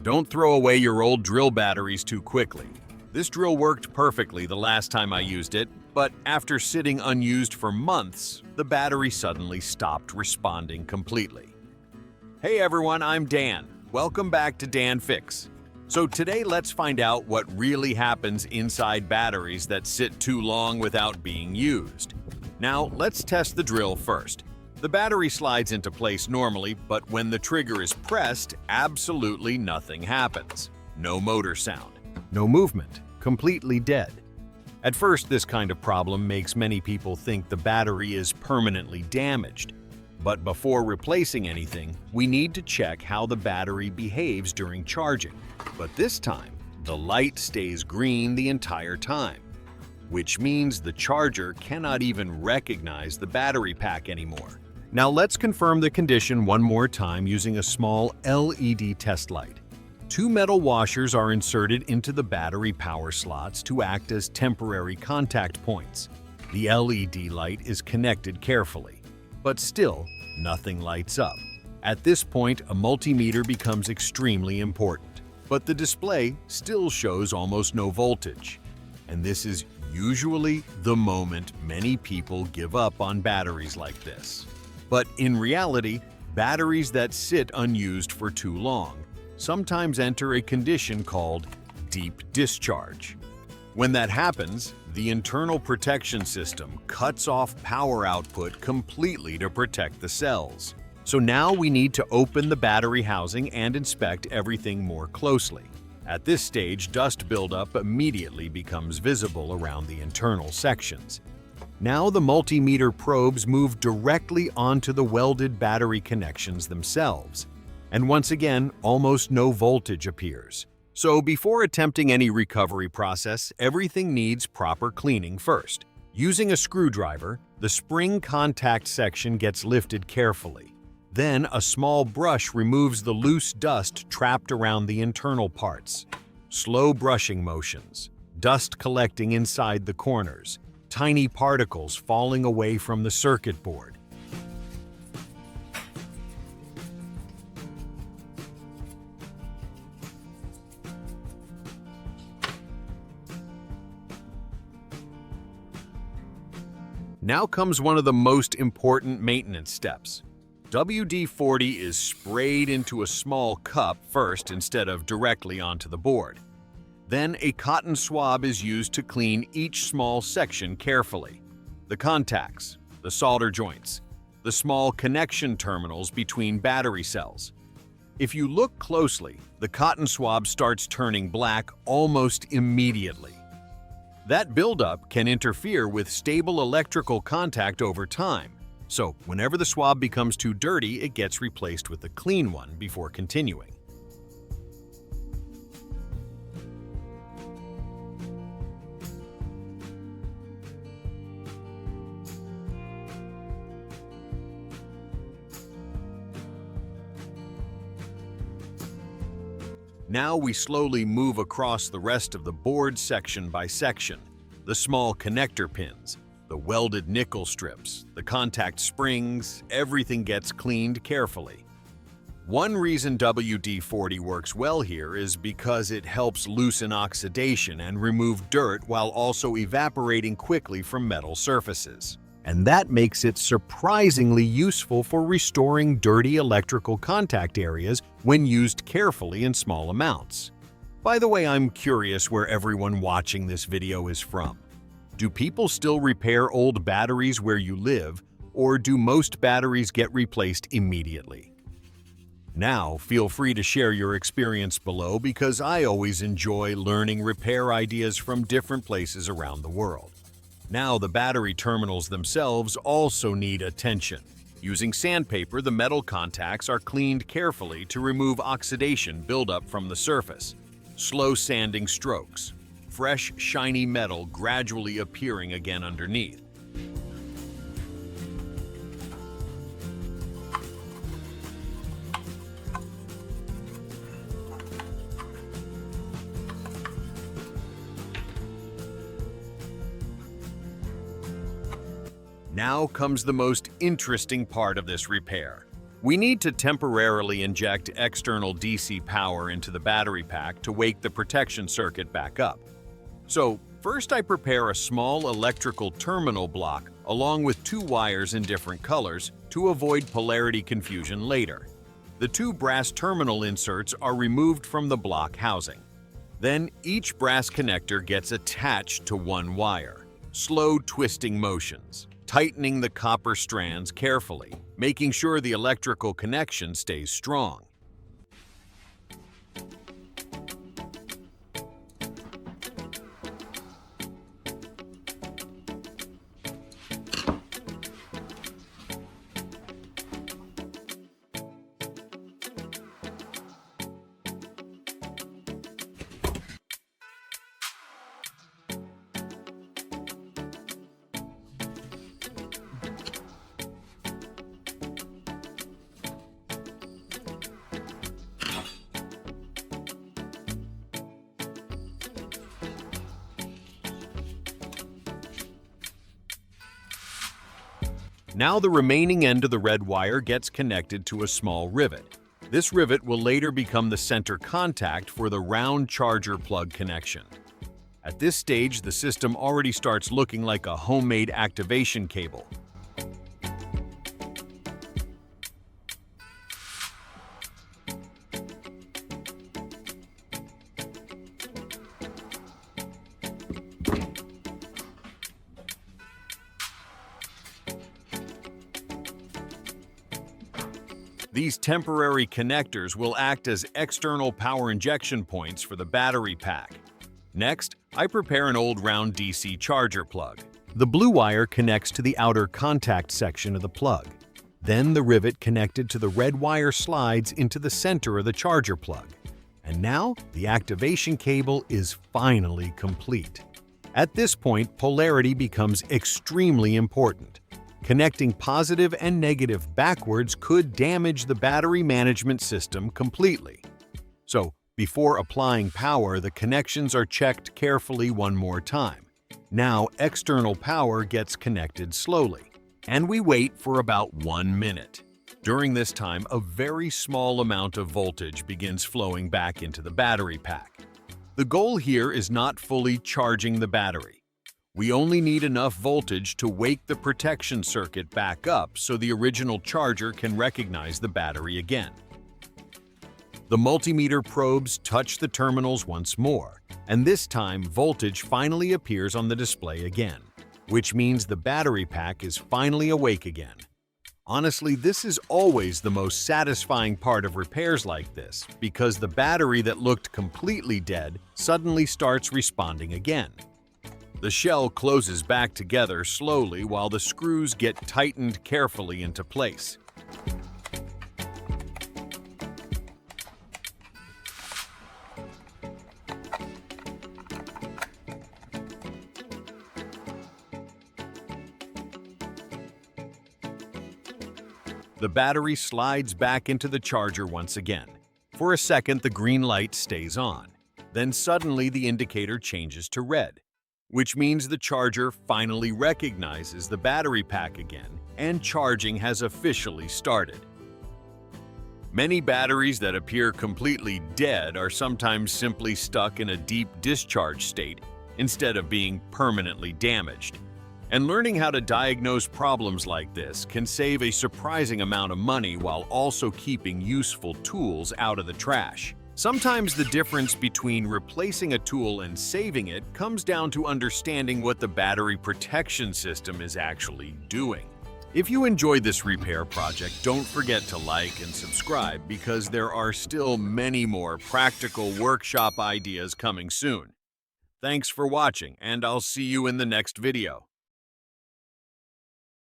Don't throw away your old drill batteries too quickly. This drill worked perfectly the last time I used it, but after sitting unused for months, the battery suddenly stopped responding completely. Hey everyone, I'm Dan. Welcome back to Dan Fix. So today let's find out what really happens inside batteries that sit too long without being used. Now let's test the drill first. The battery slides into place normally, but when the trigger is pressed, absolutely nothing happens. No motor sound, no movement, completely dead. At first, this kind of problem makes many people think the battery is permanently damaged. But before replacing anything, we need to check how the battery behaves during charging. But this time, the light stays green the entire time, which means the charger cannot even recognize the battery pack anymore. Now let's confirm the condition one more time using a small LED test light. Two metal washers are inserted into the battery power slots to act as temporary contact points. The LED light is connected carefully, but still, nothing lights up. At this point, a multimeter becomes extremely important, but the display still shows almost no voltage. And this is usually the moment many people give up on batteries like this. But in reality, batteries that sit unused for too long sometimes enter a condition called deep discharge. When that happens, the internal protection system cuts off power output completely to protect the cells. So now we need to open the battery housing and inspect everything more closely. At this stage, dust buildup immediately becomes visible around the internal sections. Now the multimeter probes move directly onto the welded battery connections themselves. And once again, almost no voltage appears. So before attempting any recovery process, everything needs proper cleaning first. Using a screwdriver, the spring contact section gets lifted carefully. Then a small brush removes the loose dust trapped around the internal parts. Slow brushing motions, dust collecting inside the corners, tiny particles falling away from the circuit board. Now comes one of the most important maintenance steps. WD-40 is sprayed into a small cup first instead of directly onto the board. Then a cotton swab is used to clean each small section carefully. The contacts, the solder joints, the small connection terminals between battery cells. If you look closely, the cotton swab starts turning black almost immediately. That buildup can interfere with stable electrical contact over time. So whenever the swab becomes too dirty, it gets replaced with a clean one before continuing. Now we slowly move across the rest of the board section by section. The small connector pins, the welded nickel strips, the contact springs, everything gets cleaned carefully. One reason WD-40 works well here is because it helps loosen oxidation and remove dirt while also evaporating quickly from metal surfaces. And that makes it surprisingly useful for restoring dirty electrical contact areas when used carefully in small amounts. By the way, I'm curious where everyone watching this video is from. Do people still repair old batteries where you live, or do most batteries get replaced immediately? Now, feel free to share your experience below because I always enjoy learning repair ideas from different places around the world. Now, the battery terminals themselves also need attention. Using sandpaper, the metal contacts are cleaned carefully to remove oxidation buildup from the surface. Slow sanding strokes. Fresh, shiny metal gradually appearing again underneath. Now comes the most interesting part of this repair. We need to temporarily inject external DC power into the battery pack to wake the protection circuit back up. So, first I prepare a small electrical terminal block along with 2 wires in different colors to avoid polarity confusion later. The 2 brass terminal inserts are removed from the block housing. Then each brass connector gets attached to 1 wire. Slow twisting motions, tightening the copper strands carefully, making sure the electrical connection stays strong. Now the remaining end of the red wire gets connected to a small rivet. This rivet will later become the center contact for the round charger plug connection. At this stage, the system already starts looking like a homemade activation cable. These temporary connectors will act as external power injection points for the battery pack. Next, I prepare an old round DC charger plug. The blue wire connects to the outer contact section of the plug. Then the rivet connected to the red wire slides into the center of the charger plug. And now, the activation cable is finally complete. At this point, polarity becomes extremely important. Connecting positive and negative backwards could damage the battery management system completely. So, before applying power, the connections are checked carefully one more time. Now, external power gets connected slowly, and we wait for about 1 minute. During this time, a very small amount of voltage begins flowing back into the battery pack. The goal here is not fully charging the battery. We only need enough voltage to wake the protection circuit back up so the original charger can recognize the battery again. The multimeter probes touch the terminals once more, and this time voltage finally appears on the display again, which means the battery pack is finally awake again. Honestly, this is always the most satisfying part of repairs like this, because the battery that looked completely dead suddenly starts responding again. The shell closes back together slowly while the screws get tightened carefully into place. The battery slides back into the charger once again. For a second, the green light stays on. Then suddenly the indicator changes to red, which means the charger finally recognizes the battery pack again and charging has officially started. Many batteries that appear completely dead are sometimes simply stuck in a deep discharge state instead of being permanently damaged. And learning how to diagnose problems like this can save a surprising amount of money while also keeping useful tools out of the trash. Sometimes the difference between replacing a tool and saving it comes down to understanding what the battery protection system is actually doing. If you enjoyed this repair project, don't forget to like and subscribe because there are still many more practical workshop ideas coming soon. Thanks for watching, and I'll see you in the next video.